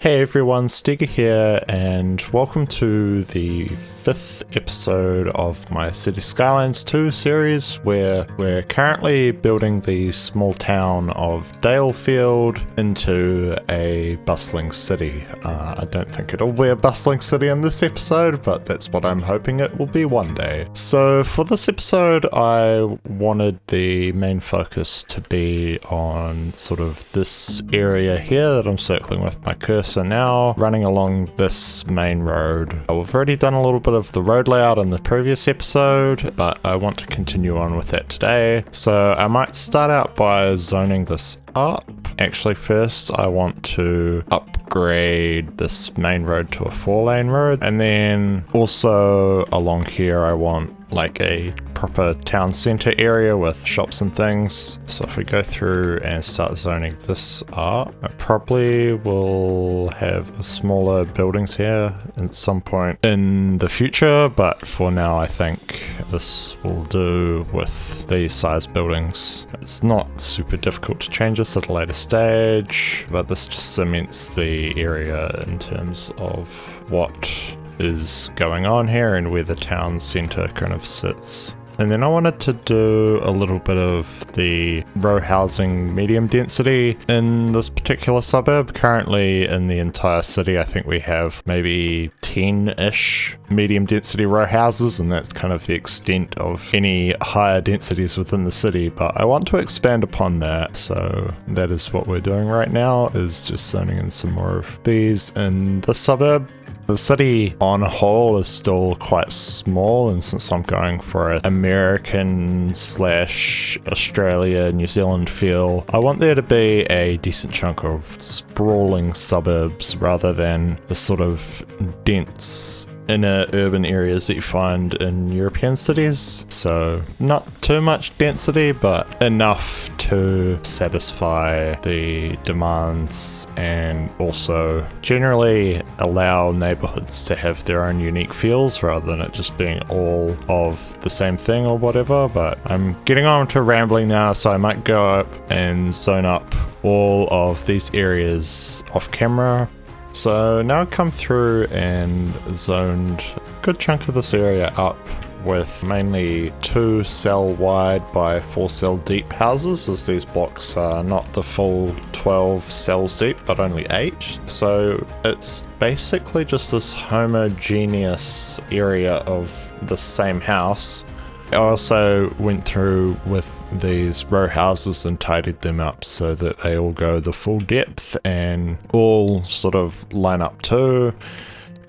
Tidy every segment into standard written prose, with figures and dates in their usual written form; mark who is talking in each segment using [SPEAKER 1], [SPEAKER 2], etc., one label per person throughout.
[SPEAKER 1] Hey everyone, Stiga here, and welcome to the 5th episode of my City Skylines 2 series, where we're currently building the small town of Dalefield into a bustling city. I don't think it'll be a bustling city in this episode, but that's what I'm hoping it will be one day. So for this episode, I wanted the main focus to be on sort of this area here that I'm circling with my cursor now, running along this main road. We've already done a little bit of the road layout in the previous episode, but I want to continue on with that today. So I might start out by zoning this up. Actually, first I want to upgrade this main road to a 4-lane road, and then also along here I want like a proper town center area with shops and things. So if we go through and start zoning this up, I probably will have smaller buildings here at some point in the future, but for now I think this will do with these size buildings. It's not super difficult to change this at a later stage, but this just cements the area in terms of what is going on here and where the town center kind of sits. And then I wanted to do a little bit of the row housing medium density in this particular suburb. Currently in the entire city, I think we have maybe 10-ish medium density row houses, and that's kind of the extent of any higher densities within the city, but I want to expand upon that. So that is what we're doing right now, is just zoning in some more of these in the suburb. The city on a whole is still quite small, and since I'm going for an American / Australia, New Zealand feel, I want there to be a decent chunk of sprawling suburbs rather than the sort of dense inner urban areas that you find in European cities. So not too much density, but enough to satisfy the demands and also generally allow neighborhoods to have their own unique feels rather than it just being all of the same thing or whatever. But I'm getting on to rambling now, so I might go up and zone up all of these areas off camera. So now I've come through and zoned a good chunk of this area up with mainly 2 cell wide by 4 cell deep houses, as these blocks are not the full 12 cells deep but only 8. So it's basically just this homogeneous area of the same house. I also went through with these row houses and tidied them up so that they all go the full depth and all sort of line up too.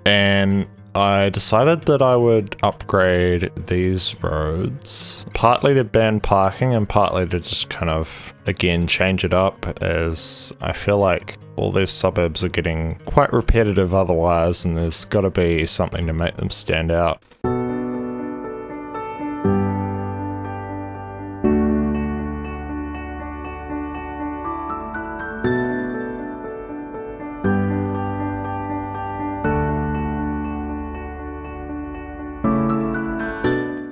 [SPEAKER 1] And I decided that I would upgrade these roads, partly to ban parking and partly to just kind of, again, change it up, as I feel like all these suburbs are getting quite repetitive otherwise, and there's got to be something to make them stand out.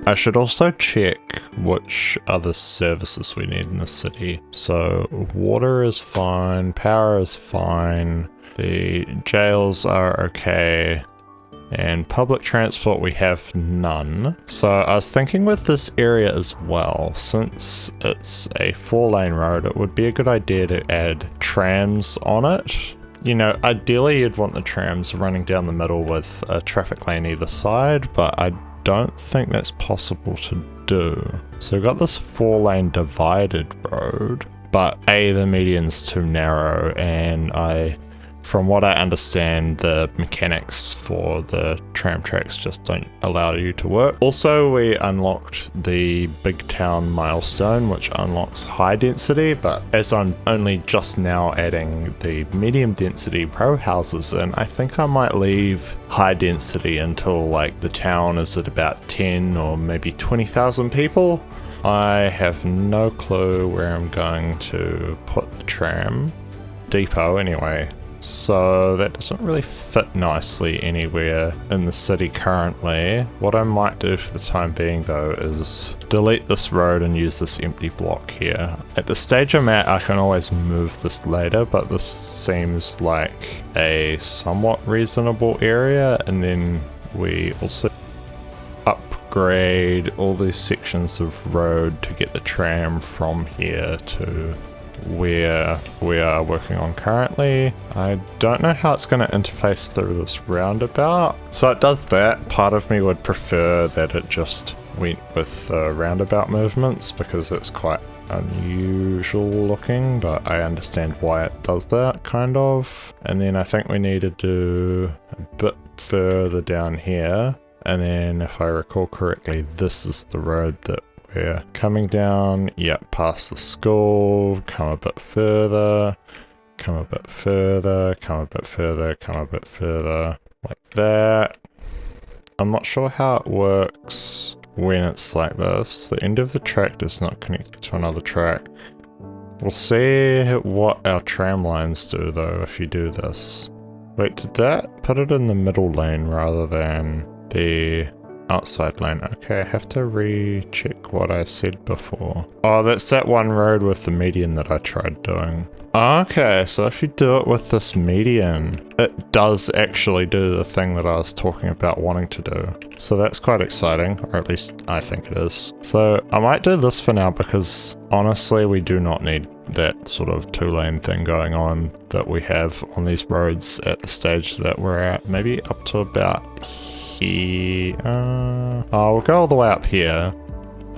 [SPEAKER 1] I should also check which other services we need in the city. So water is fine, power is fine, the jails are okay, and public transport we have none. So I was thinking with this area as well, since it's a 4-lane road, it would be a good idea to add trams on it. You know, ideally you'd want the trams running down the middle with a traffic lane either side, but I don't think that's possible to do. So we've got this 4-lane divided road, but the median's too narrow, and from what I understand, the mechanics for the tram tracks just don't allow you to work. Also, we unlocked the big town milestone, which unlocks high density, but as I'm only just now adding the medium density row houses in, I think I might leave high density until like the town is at about 10 or maybe 20,000 people. I have no clue where I'm going to put the tram depot anyway. So that doesn't really fit nicely anywhere in the city currently. What I might do for the time being though is delete this road and use this empty block here. At the stage I'm at, I can always move this later, but this seems like a somewhat reasonable area. And then we also upgrade all these sections of road to get the tram from here to where we are working on currently. I don't know how it's going to interface through this roundabout. So it does that. Part of me would prefer that it just went with the roundabout movements because it's quite unusual looking, but I understand why it does that, kind of. And then I think we need to do a bit further down here. And then if I recall correctly, this is the road that we're coming down. Yep, past the school, come a bit further, come a bit further, come a bit further, come a bit further, like that. I'm not sure how it works when it's like this. The end of the track does not connect to another track. We'll see what our tram lines do though if you do this. Wait, did that put it in the middle lane rather than the outside lane? Okay, I have to recheck what I said before. Oh, that's that one road with the median that I tried doing. Okay, so if you do it with this median, it does actually do the thing that I was talking about wanting to do. So that's quite exciting, or at least I think it is. So I might do this for now because honestly we do not need that sort of two-lane thing going on that we have on these roads at the stage that we're at. Maybe up to about here. We'll go all the way up here,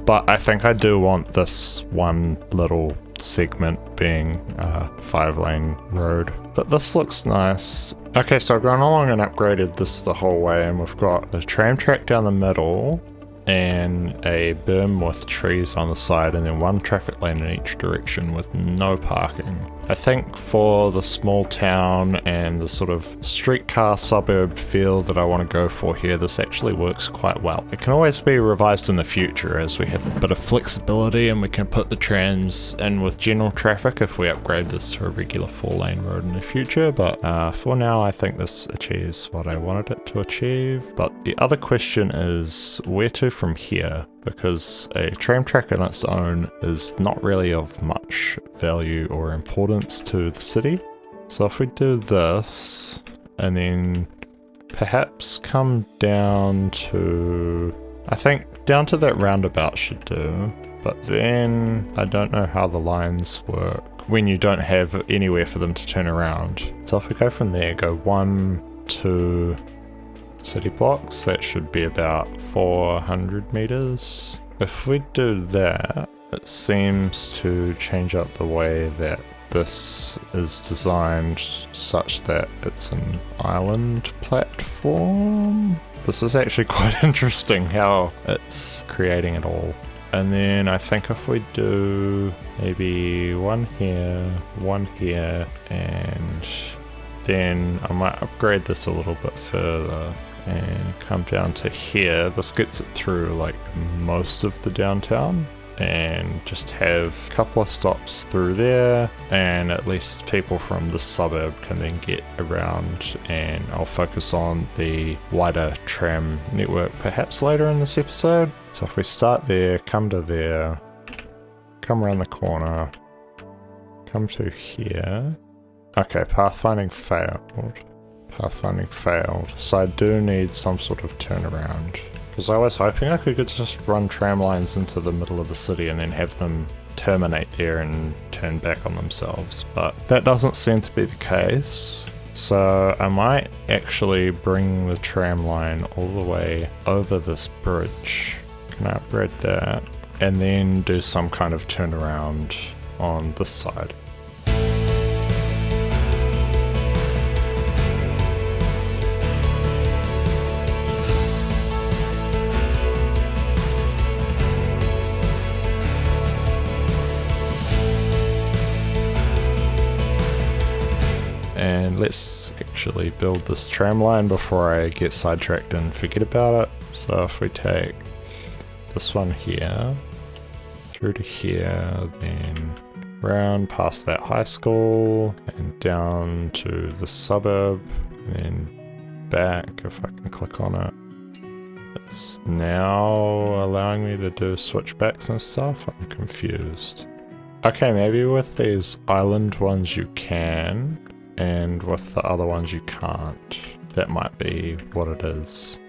[SPEAKER 1] but I think I do want this one little segment being a 5-lane road. But this looks nice. Okay, so I've gone along and upgraded this the whole way, and we've got the tram track down the middle and a berm with trees on the side, and then one traffic lane in each direction with no parking. I think for the small town and the sort of streetcar suburb feel that I want to go for here, this actually works quite well. It can always be revised in the future as we have a bit of flexibility and we can put the trams in with general traffic if we upgrade this to a regular 4-lane road in the future, but for now I think this achieves what I wanted it to achieve. But the other question is where to from here, because a tram track on its own is not really of much value or importance to the city. So if we do this and then perhaps come down to, I think down to that roundabout should do, but then I don't know how the lines work when you don't have anywhere for them to turn around. So if we go from there, go 1, 2 city blocks, that should be about 400 meters. If we do that, it seems to change up the way that this is designed such that it's an island platform. This is actually quite interesting how it's creating it all. And then I think if we do maybe one here, and then I might upgrade this a little bit further and come down to here. This gets it through like most of the downtown, and just have a couple of stops through there, and at least people from the suburb can then get around, and I'll focus on the wider tram network perhaps later in this episode. So if we start there, come to there, come around the corner, come to here. Okay, pathfinding failed. Pathfinding failed, so I do need some sort of turnaround. Because I was hoping I could just run tram lines into the middle of the city and then have them terminate there and turn back on themselves, but that doesn't seem to be the case. So I might actually bring the tram line all the way over this bridge. Can I upgrade that? And then do some kind of turnaround on this side. And let's actually build this tram line before I get sidetracked and forget about it. So if we take this one here through to here, then round past that high school and down to the suburb, and then back if I can click on it. It's now allowing me to do switchbacks and stuff. I'm confused. Okay, maybe with these island ones you can, and with the other ones you can't. That might be what it is.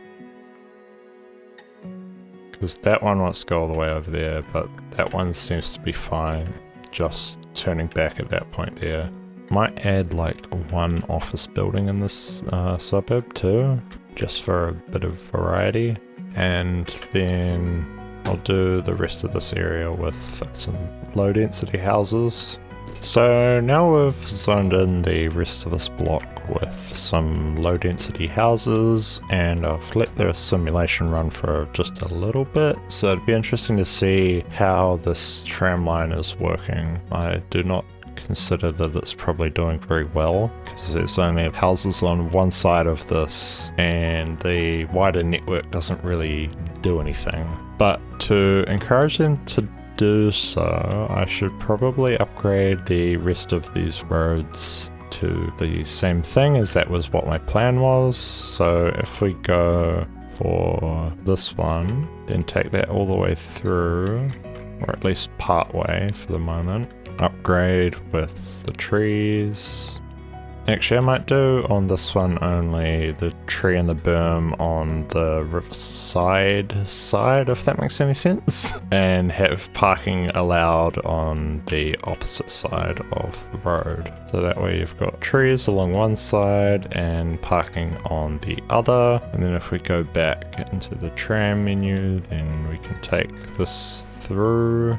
[SPEAKER 1] Because that one wants to go all the way over there, but that one seems to be fine. Just turning back at that point there. Might add like one office building in this suburb too, just for a bit of variety. And then I'll do the rest of this area with some low density houses. So now we've zoned in the rest of this block with some low density houses, and I've let the simulation run for just a little bit, so it'd be interesting to see how this tram line is working. I do not consider that it's probably doing very well, because there's only houses on one side of this and the wider network doesn't really do anything. But to encourage them to do so, I should probably upgrade the rest of these roads to the same thing, as that was what my plan was. So if we go for this one, then take that all the way through, or at least part way for the moment. Upgrade with the trees. Actually, I might do on this one only the tree and the berm on the riverside side, if that makes any sense, and have parking allowed on the opposite side of the road. So that way you've got trees along one side and parking on the other. And then if we go back into the tram menu, then we can take this through.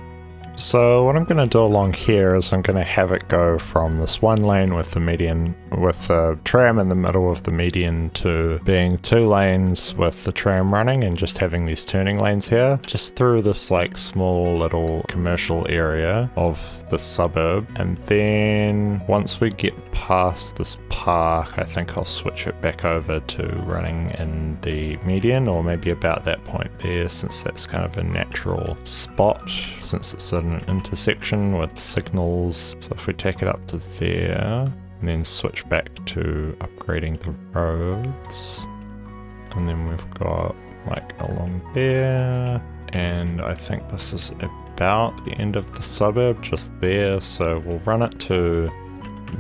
[SPEAKER 1] So what I'm going to do along here is I'm going to have it go from this one lane with the median, with the tram in the middle of the median, to being 2 lanes with the tram running and just having these turning lanes here, just through this like small little commercial area of the suburb. And then once we get past this park, I think I'll switch it back over to running in the median, or maybe about that point there, since that's kind of a natural spot, since it's an intersection with signals. So if we take it up to there and then switch back to upgrading the roads, and then we've got like along there, and I think this is about the end of the suburb, just there. So we'll run it to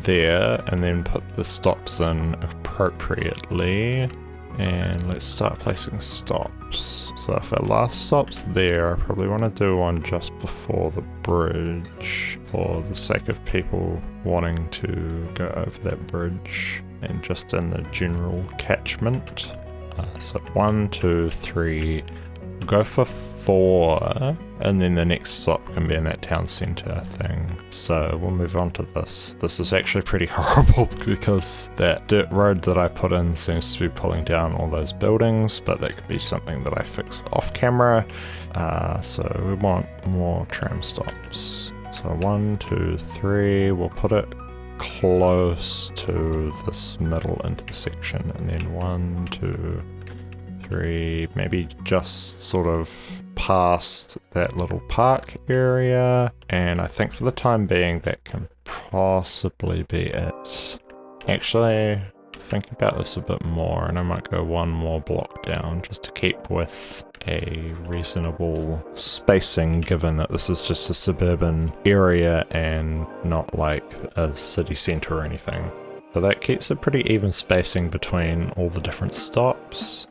[SPEAKER 1] there and then put the stops in appropriately, and let's start placing stops. So if our last stop's there, I probably want to do one just before the bridge, for the sake of people wanting to go over that bridge, and just in the general catchment. So 1, 2, 3, we'll go for 4, and then the next stop can be in that town centre thing. So we'll move on to this. This is actually pretty horrible, because that dirt road that I put in seems to be pulling down all those buildings, but that could be something that I fix off camera. So we want more tram stops. So 1, 2, 3, we'll put it close to this middle intersection, and then 1, 2, 3, maybe just sort of past that little park area. And I think for the time being that can possibly be it. Actually, think about this a bit more, and I might go one more block down just to keep with a reasonable spacing, given that this is just a suburban area and not like a city centre or anything. So that keeps a pretty even spacing between all the different stops.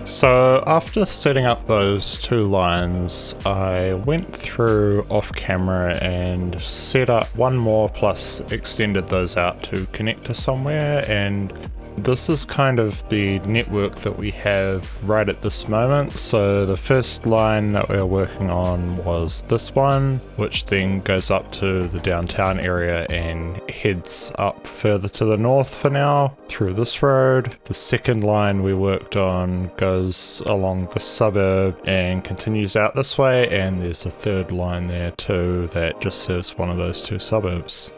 [SPEAKER 1] So after setting up those 2 lines, I went through off camera and set up one more, plus extended those out to connect to somewhere, and This is kind of the network that we have right at this moment. So the first line that we were working on was this one, which then goes up to the downtown area and heads up further to the north for now through this road. The second line we worked on goes along the suburb and continues out this way, and there's a third line there too that just serves one of those two suburbs.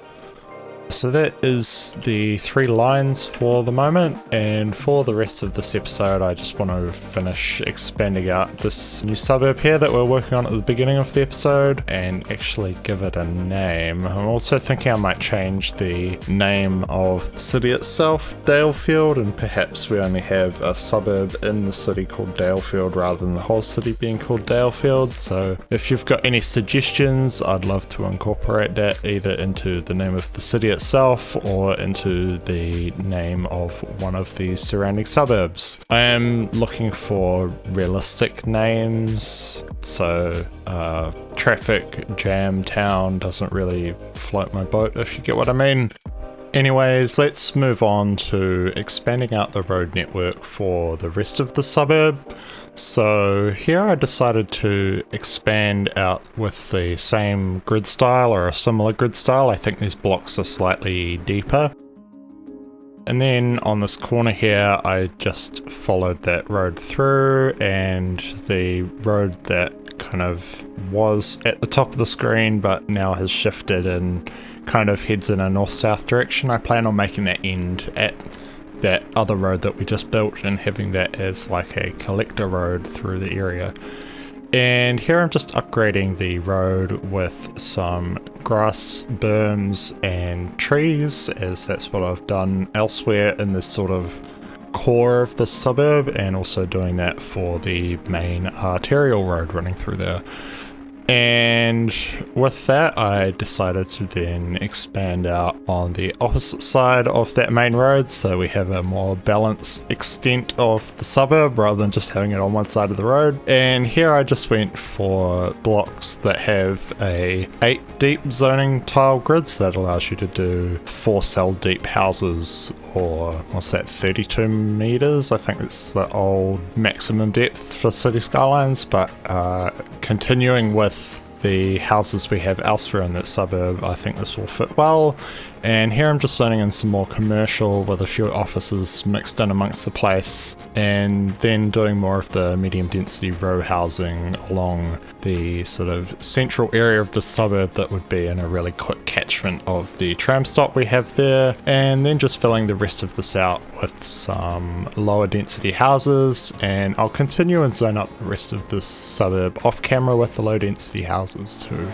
[SPEAKER 1] So that is the 3 lines for the moment, and for the rest of this episode I just want to finish expanding out this new suburb here that we're working on at the beginning of the episode and actually give it a name. I'm also thinking I might change the name of the city itself, Dalefield, and perhaps we only have a suburb in the city called Dalefield rather than the whole city being called Dalefield. So if you've got any suggestions, I'd love to incorporate that either into the name of the city itself or into the name of one of the surrounding suburbs. I am looking for realistic names, so traffic jam town doesn't really float my boat, if you get what I mean. Anyways, let's move on to expanding out the road network for the rest of the suburb. So here I decided to expand out with the same grid style or a similar grid style. I think these blocks are slightly deeper. And then on this corner here, I just followed that road through, and the road that kind of was at the top of the screen but now has shifted and kind of heads in a north-south direction. I plan on making that end at that other road that we just built and having that as like a collector road through the area. And here I'm just upgrading the road with some grass berms and trees, as that's what I've done elsewhere in this sort of core of the suburb, and also doing that for the main arterial road running through there. And with that, I decided to then expand out on the opposite side of that main road, so we have a more balanced extent of the suburb rather than just having it on one side of the road. And here I just went for blocks that have a 8 deep zoning tile grids that allows you to do 4 cell deep houses, or what's that, 32 meters? I think it's the old maximum depth for city skylines, but continuing with the houses we have elsewhere in that suburb, I think this will fit well. And here I'm just zoning in some more commercial with a few offices mixed in amongst the place, and then doing more of the medium density row housing along the sort of central area of the suburb that would be in a really quick catchment of the tram stop we have there, and then just filling the rest of this out with some lower density houses. And I'll continue and zone up the rest of this suburb off camera with the low density houses too.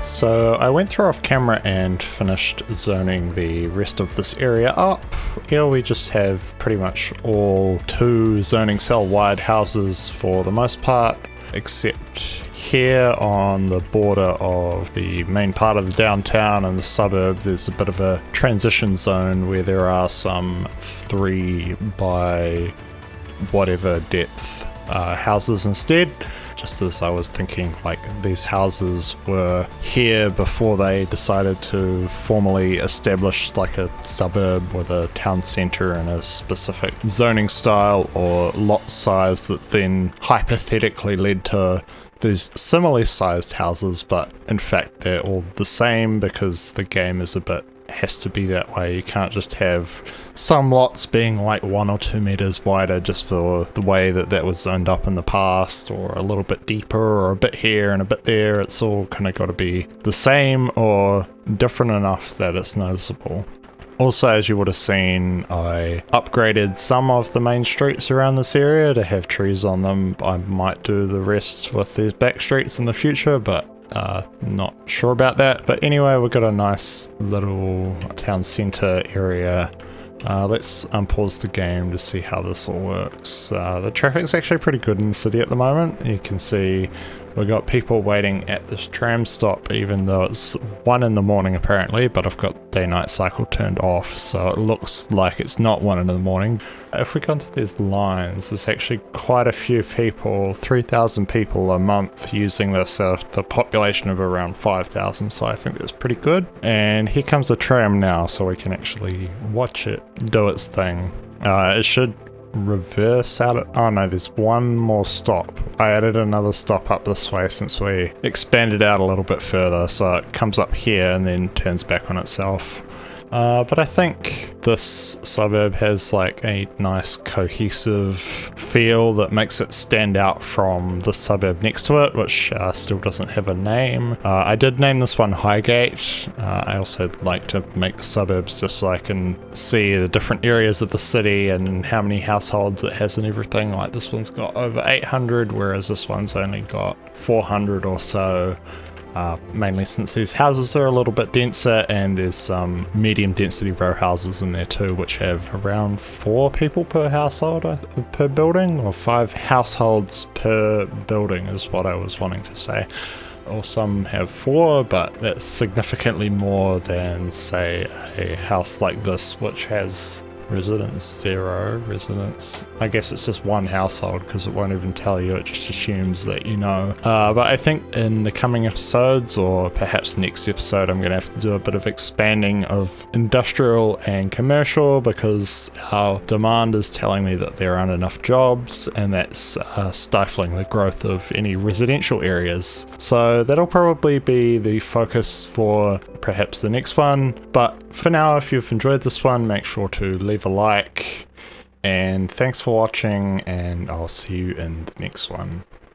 [SPEAKER 1] So I went through off camera and finished zoning the rest of this area up. Here we just have pretty much all 2 zoning cell wide houses for the most part, except here on the border of the main part of the downtown and the suburb, there's a bit of a transition zone where there are some 3 by whatever depth houses instead. Just as I was thinking, like, these houses were here before they decided to formally establish like a suburb with a town centre and a specific zoning style or lot size that then hypothetically led to these similarly sized houses, but in fact they're all the same because the game has to be that way. You can't just have some lots being like 1 or 2 meters wider just for the way that was zoned up in the past, or a little bit deeper, or a bit here and a bit there. It's all kind of got to be the same or different enough that it's noticeable. Also, as you would have seen, I upgraded some of the main streets around this area to have trees on them. I might do the rest with these back streets in the future, but not sure about that. But anyway, we've got a nice little town centre area. Let's unpause the game to see how this all works. The traffic's actually pretty good in the city at the moment. You can see We've got people waiting at this tram stop, even though it's 1 in the morning apparently, but I've got day-night cycle turned off, so it looks like it's not 1 in the morning. If we go into these lines, there's actually quite a few people, 3,000 people a month using this, the population of around 5,000, so I think that's pretty good. And here comes the tram now, so we can actually watch it do its thing. It should reverse out of, oh no, there's one more stop. I added another stop up this way since we expanded out a little bit further, so it comes up here and then turns back on itself. But I think this suburb has like a nice cohesive feel that makes it stand out from the suburb next to it, which still doesn't have a name. I did name this one Highgate. I also like to make the suburbs just so I can see the different areas of the city and how many households it has and everything. Like this one's got over 800, whereas this one's only got 400 or so. Mainly since these houses are a little bit denser, and there's some medium density row houses in there too, which have around 4 people per household, per building, or 5 households per building is what I was wanting to say. Or some have 4, but that's significantly more than, say, a house like this, which has residence 0, residence, I guess it's just 1 household because it won't even tell you, it just assumes that you know. But I think in the coming episodes, or perhaps next episode, I'm going to have to do a bit of expanding of industrial and commercial, because our demand is telling me that there aren't enough jobs, and that's stifling the growth of any residential areas. So that'll probably be the focus for perhaps the next one, but for now, if you've enjoyed this one, make sure to leave a like, and thanks for watching, and I'll see you in the next one.